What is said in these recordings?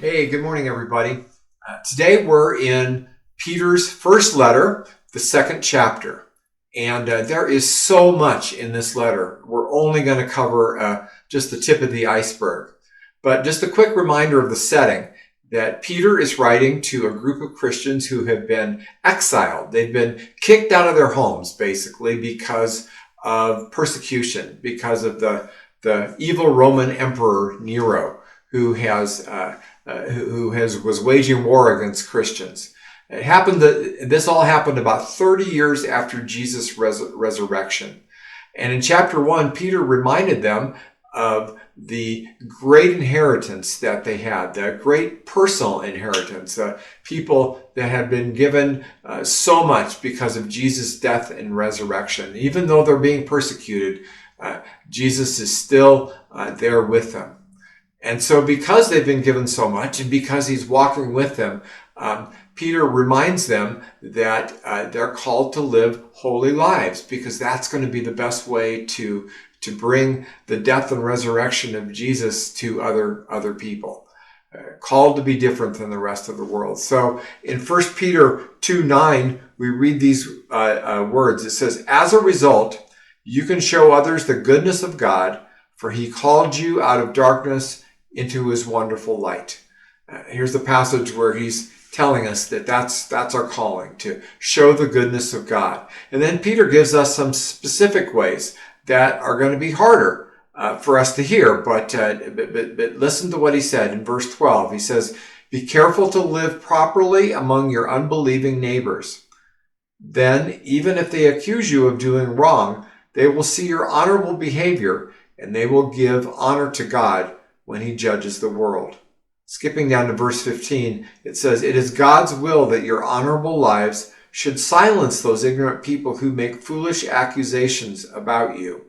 Hey, good morning, everybody. Today we're in Peter's first letter, the second chapter. And there is so much in this letter. We're only going to cover just the tip of the iceberg. But just a quick reminder of the setting, that Peter is writing to a group of Christians who have been exiled. They've been kicked out of their homes, basically, because of persecution, because of the evil Roman Emperor Nero, who was waging war against Christians. This all happened about 30 years after Jesus' resurrection. And in chapter 1, Peter reminded them of the great inheritance that they had, the great personal inheritance, people that had been given so much because of Jesus' death and resurrection. Even though they're being persecuted, Jesus is still there with them. And so because they've been given so much and because he's walking with them, Peter reminds them that they're called to live holy lives, because that's going to be the best way to bring the death and resurrection of Jesus to other people. Called to be different than the rest of the world. So in 1 Peter 2:9, we read these words. It says, "As a result, you can show others the goodness of God, for he called you out of darkness into his wonderful light." Here's the passage where he's telling us that that's our calling, to show the goodness of God. And then Peter gives us some specific ways that are going to be harder for us to hear, but listen to what he said in verse 12. He says, "Be careful to live properly among your unbelieving neighbors. Then, even if they accuse you of doing wrong, they will see your honorable behavior, and they will give honor to God when he judges the world." Skipping down to verse 15, it says, "It is God's will that your honorable lives should silence those ignorant people who make foolish accusations about you.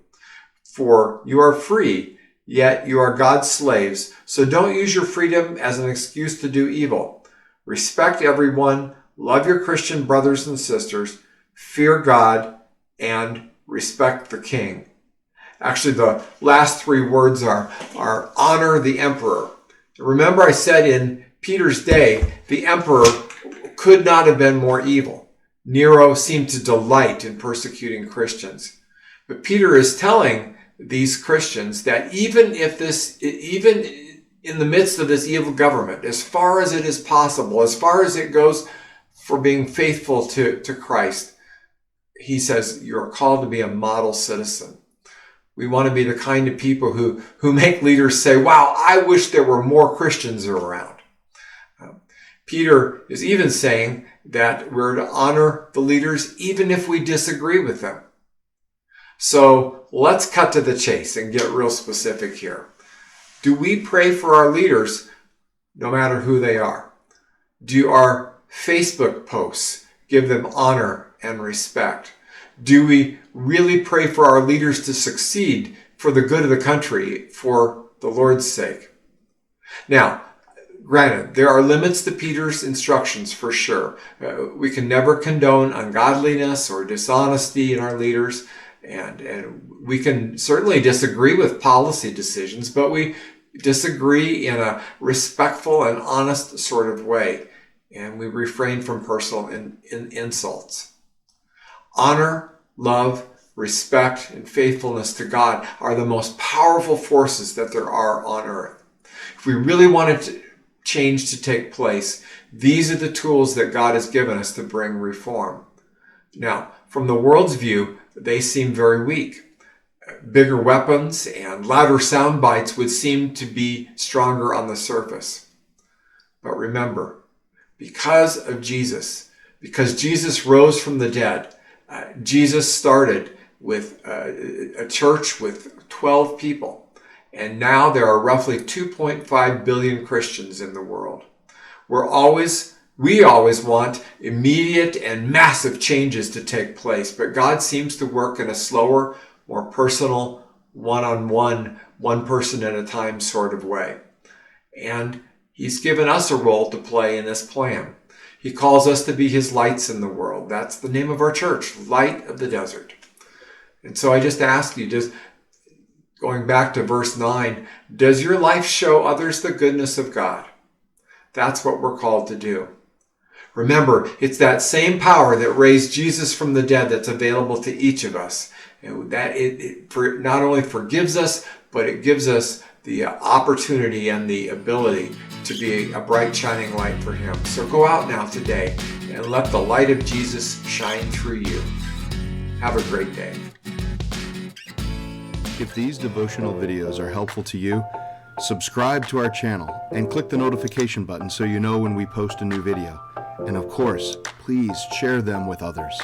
For you are free, yet you are God's slaves, so don't use your freedom as an excuse to do evil. Respect everyone, love your Christian brothers and sisters, fear God, and respect the king." Actually, the last three words are honor the emperor. Remember, I said in Peter's day, the emperor could not have been more evil. Nero seemed to delight in persecuting Christians. But Peter is telling these Christians that even in the midst of this evil government, as far as it is possible, as far as it goes for being faithful to Christ, he says, you're called to be a model citizen. We want to be the kind of people who make leaders say, wow, I wish there were more Christians around. Peter is even saying that we're to honor the leaders even if we disagree with them. So let's cut to the chase and get real specific here. Do we pray for our leaders no matter who they are? Do our Facebook posts give them honor and respect? Do we really pray for our leaders to succeed for the good of the country, for the Lord's sake? Now, granted, there are limits to Peter's instructions for sure. We can never condone ungodliness or dishonesty in our leaders, and we can certainly disagree with policy decisions, but we disagree in a respectful and honest sort of way, and we refrain from personal insults. Honor, love, respect, and faithfulness to God are the most powerful forces that there are on earth. If we really want change to take place, these are the tools that God has given us to bring reform. Now, from the world's view, they seem very weak. Bigger weapons and louder sound bites would seem to be stronger on the surface. But remember, because Jesus rose from the dead, Jesus started with a church with 12 people. And now there are roughly 2.5 billion Christians in the world. We always want immediate and massive changes to take place, but God seems to work in a slower, more personal, one-on-one, one person at a time sort of way. And he's given us a role to play in this plan. He calls us to be his lights in the world. That's the name of our church, Light of the Desert. And so I just ask you, going back to verse 9, does your life show others the goodness of God? That's what we're called to do. Remember, it's that same power that raised Jesus from the dead that's available to each of us. It not only forgives us, but it gives us the opportunity and the ability to be a bright shining light for Him. So go out now today and let the light of Jesus shine through you. Have a great day. If these devotional videos are helpful to you, subscribe to our channel and click the notification button so you know when we post a new video. And of course, please share them with others.